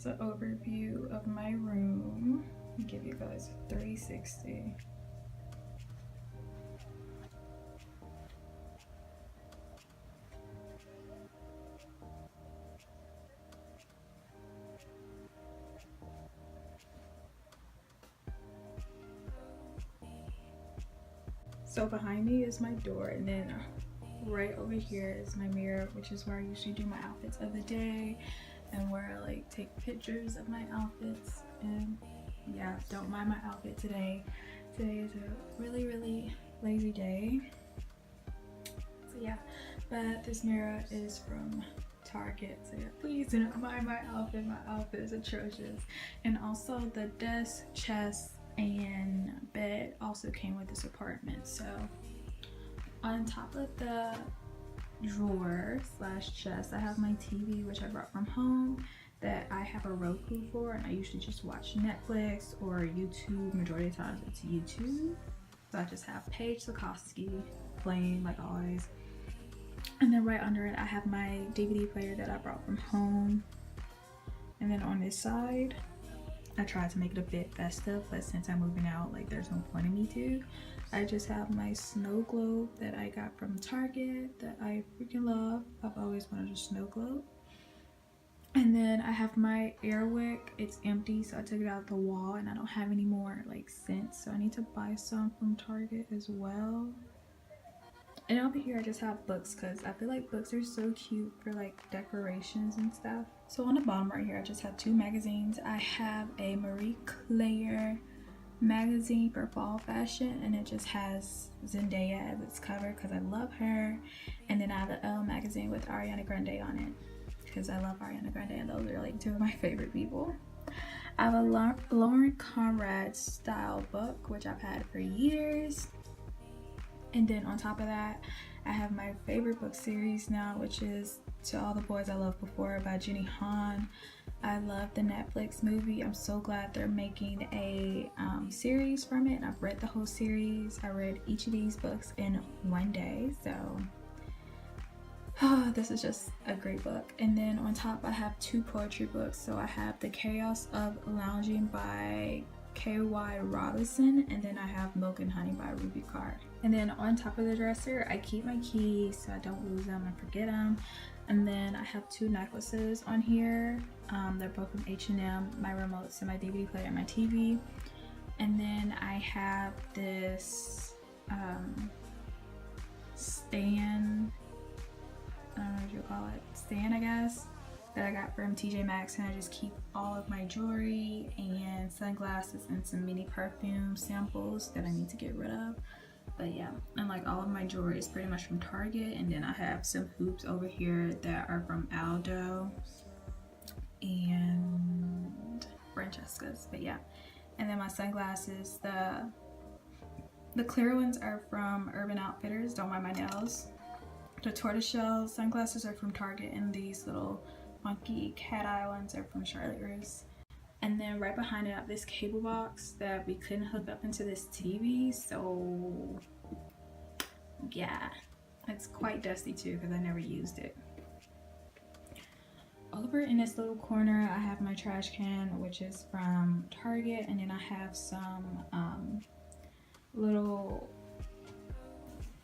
is an overview of my room. I'll give you guys a 360. So behind me is my door, and then right over here is my mirror, which is where I usually do my outfits of the day and where I like take pictures of my outfits. And yeah, don't mind my outfit today. Today is a really lazy day. So yeah, but this mirror is from Target. So yeah, please do not mind my outfit. My outfit is atrocious. And also the desk, chest, and bed also came with this apartment. So on top of the drawer slash chest, I have my TV, which I brought from home, that I have a Roku for, and I usually just watch Netflix or YouTube. Majority of times it's YouTube. So I just have Paige Sikorsky playing like always. And then right under it I have my DVD player that I brought from home. And then on this side, I tried to make it a bit festive, but since I'm moving out, like there's no point in me to. I just have my snow globe that I got from Target that I freaking love. I've always wanted a snow globe. And then I have my air wick. It's empty, so I took it out of the wall, and I don't have any more like scents, so I need to buy some from Target as well. And over here I just have books, because I feel like books are so cute for like decorations and stuff. So on the bottom right here I just have 2 magazines. I have a Marie Claire magazine for fall fashion, and it just has Zendaya as its cover because I love her. And then I have an Elle magazine with Ariana Grande on it because I love Ariana Grande, and those are like 2 of my favorite people. I have a Lauren Conrad style book, which I've had for years. And then on top of that, I have my favorite book series now, which is To All the Boys I Loved Before by Jenny Han. I love the Netflix movie. I'm so glad they're making a series from it. I've read the whole series. I read each of these books in one day, so this is just a great book. And then on top I have 2 poetry books. So I have The Chaos of Lounging by K.Y. Robinson, and then I have Milk and Honey by Ruby Card. And then on top of the dresser I keep my keys so I don't lose them and forget them. And then I have 2 necklaces on here. They're both from H&M, my remotes and my DVD player and my TV. And then I have this stand, I don't know what you call it, stand I guess, that I got from TJ Maxx, and I just keep all of my jewelry and sunglasses and some mini perfume samples that I need to get rid of. But yeah, and like all of my jewelry is pretty much from Target. And then I have some hoops over here that are from Aldo and Francesca's. But yeah, and then my sunglasses, the clear ones are from Urban Outfitters, don't mind my nails. The tortoiseshell sunglasses are from Target, and these little funky cat eye ones are from Charlotte Russe. And then right behind it I have this cable box that we couldn't hook up into this TV, so yeah, it's quite dusty too because I never used it. Over in this little corner I have my trash can, which is from Target, and then I have some little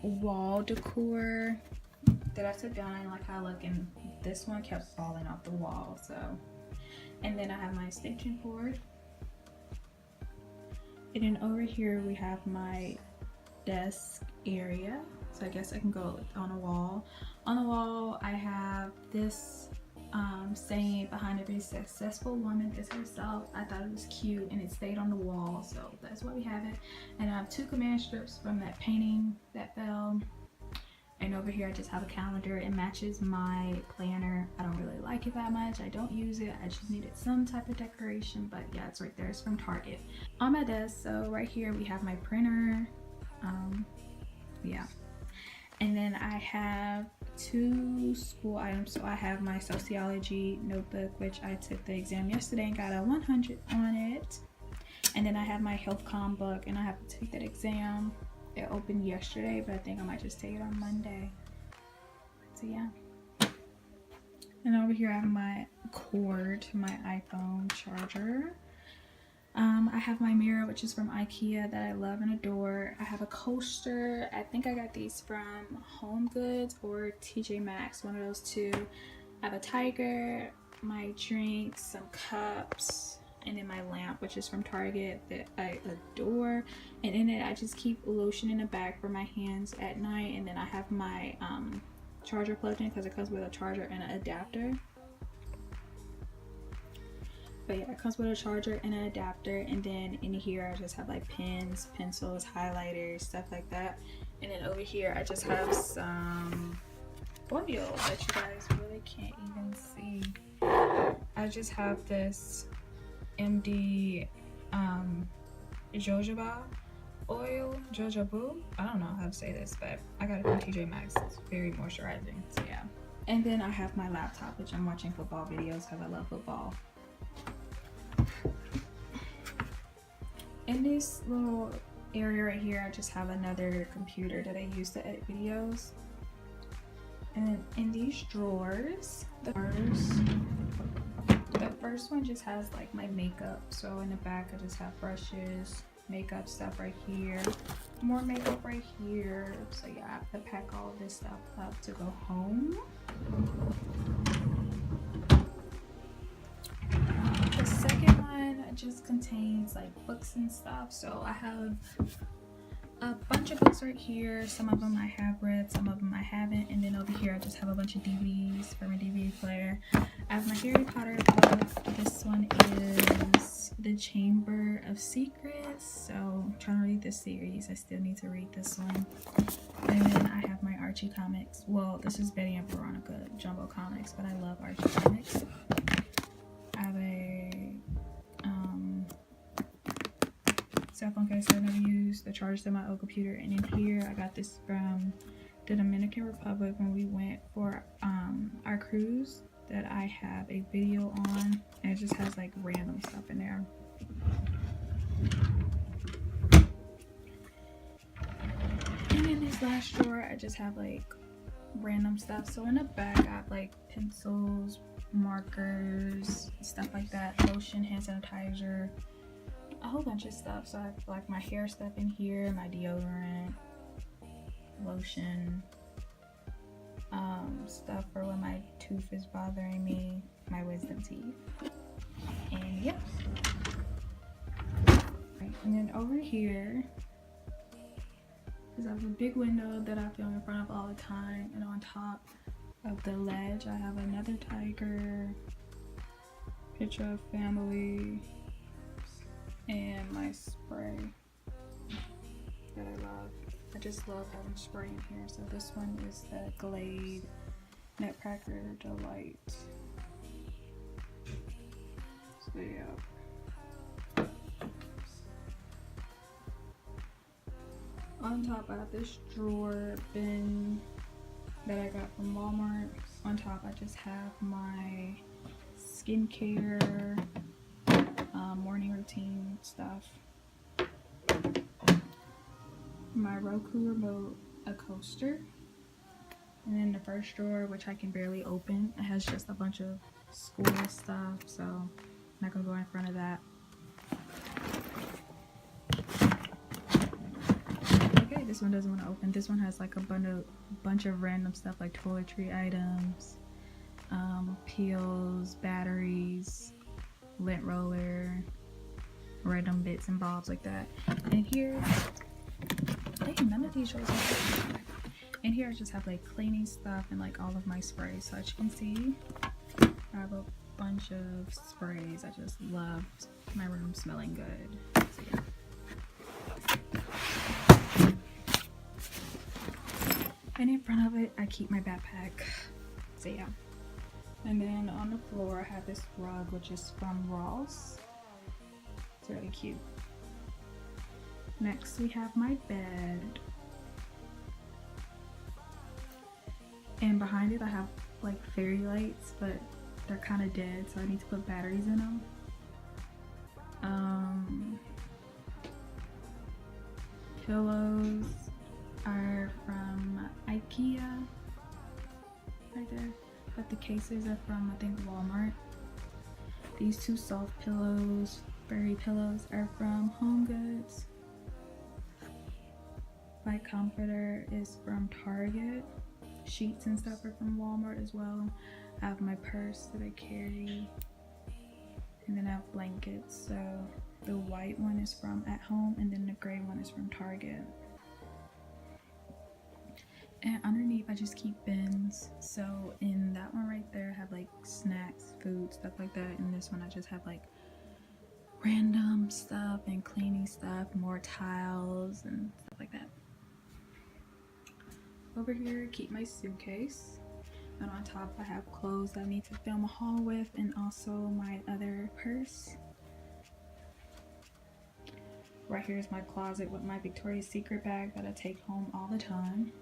wall decor that I took down and like how I look, and this one kept falling off the wall. So, and then I have my extension cord, and then over here we have my desk area, so I guess I can go on a wall. On the wall I have this saying, behind every successful woman is herself. I thought it was cute and it stayed on the wall, so that's why we have it. And I have 2 command strips from that painting that fell. And over here I just have a calendar. It matches my planner. I don't really like it that much. I don't use it. I just needed some type of decoration, but yeah, it's right there. It's from Target. On my desk, so right here we have my printer. Yeah. And then I have 2 school items. So I have my sociology notebook, which I took the exam yesterday and got a 100 on it. And then I have my health comm book, and I have to take that exam. It opened yesterday, but I think I might just take it on Monday. So yeah. And over here I have my cord to my iPhone charger. I have my mirror, which is from IKEA, that I love and adore. I have a coaster. I think I got these from Home Goods or TJ Maxx, one of those two. I have a tiger, my drinks, some cups, and then my lamp, which is from Target, that I adore. And in it I just keep lotion in the bag for my hands at night. And then I have my charger plugged in because it comes with a charger and an adapter. But yeah, it comes with a charger and an adapter. And then in here I just have like pens, pencils, highlighters, stuff like that. And then over here I just have some oil that you guys really can't even see. I just have this MD jojoba oil, jojobu. I don't know how to say this, but I got it from TJ Maxx. It's very moisturizing, so yeah. And then I have my laptop, which I'm watching football videos because I love football. In this little area right here, I just have another computer that I use to edit videos. And then in these drawers, the first one just has like my makeup. So in the back I just have brushes, makeup stuff right here, more makeup right here. So yeah, I have to pack all of this stuff up to go home. The second one just contains like books and stuff. So I have a bunch of books right here. Some of them I have read, some of them I haven't. And then over here I just have a bunch of DVDs for my DVD player. I have my Harry Potter book. This one is The Chamber of Secrets. So I'm trying to read this series. I still need to read this one. And then I have my Archie comics. Well, this is Betty and Veronica Jumbo comics, but I love Archie comics. I have a cell phone case I never used, the charger to my old computer. And in here I got this from the Dominican Republic when we went for our cruise that I have a video on, and it just has like random stuff in there. And in this last drawer I just have like random stuff. So in the back I have like pencils, markers, stuff like that, lotion, hand sanitizer, a whole bunch of stuff. So I have like my hair stuff in here, my deodorant, lotion, stuff for when my tooth is bothering me, my wisdom teeth, and yeah. Right, and then over here is I have a big window that I film in front of all the time, and on top of the ledge I have another tiger, picture of family, and my spray that I love. I just love having spray in here. So this one is the Glade Nutcracker Delight. So yeah. On top I have this drawer bin that I got from Walmart. On top I just have my skincare, morning routine stuff, my Roku remote, a coaster, and then the first drawer, which I can barely open, it has just a bunch of school stuff, so I'm not gonna go in front of that. Okay, this one doesn't want to open. This one has like a bunch of random stuff like toiletry items, peels, batteries, lint roller, random bits and bobs like that. And here, dang, none of these shows are. And here I just have like cleaning stuff and like all of my sprays. So as you can see, I have a bunch of sprays. I just love my room smelling good. So yeah. And in front of it, I keep my backpack. So yeah. And then on the floor, I have this rug, which is from Ross. It's really cute. Next, we have my bed. And behind it, I have like fairy lights, but they're kind of dead, so I need to put batteries in them. Pillows are from IKEA, right there. but the cases are from, I think, Walmart. These two soft pillows, furry pillows, are from Home Goods. My comforter is from Target. Sheets and stuff are from Walmart as well. I have my purse that I carry, and then I have blankets. So the white one is from At Home, and then the gray one is from Target. And underneath I just keep bins. So in that one right there I have like snacks, food, stuff like that. And this one I just have like random stuff and cleaning stuff, more tiles and stuff like that. Over here I keep my suitcase, and on top I have clothes that I need to film a haul with, and also my other purse. Right here is my closet with my Victoria's Secret bag that I take home all the time.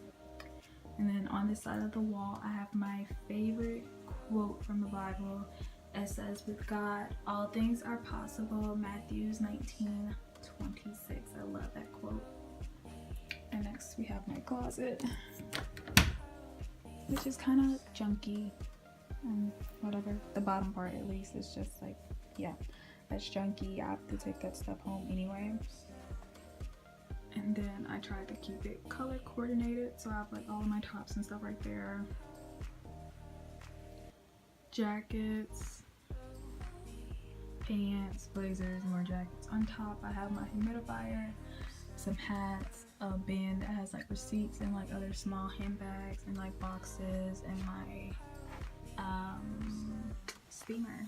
And then on this side of the wall I have my favorite quote from the Bible. It says, "With God all things are possible," Matthew 19:26. I love that quote. And next we have my closet, which is kind of junky and whatever. The bottom part at least is just like, yeah, that's junky. I have to take that stuff home anyway. And then I try to keep it color coordinated, so I have like all of my tops and stuff right there. Jackets, pants, blazers, more jackets. On top I have my humidifier, some hats, a bin that has like receipts and like other small handbags and like boxes, and my steamer.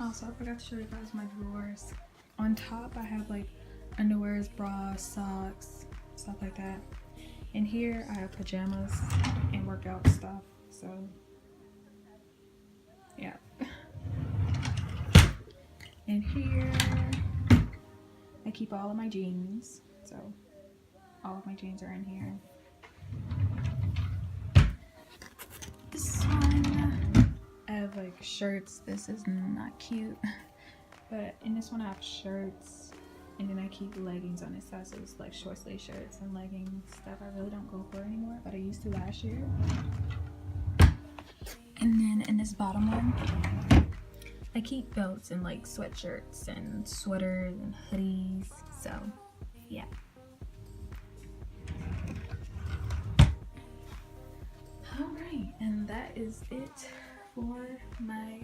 Also, I forgot to show you guys my drawers. On top I have like underwears, bras, socks, stuff like that. In here I have pajamas and workout stuff, so yeah. In here I keep all of my jeans, so all of my jeans are in here. This one I have like shirts. This is not cute, but in this one I have shirts, and then I keep leggings on this side, so it's like short sleeve shirts and leggings, stuff I really don't go for anymore, but I used to last year. And then in this bottom one I keep belts and like sweatshirts and sweaters and hoodies, so yeah. Alright, and that is it for my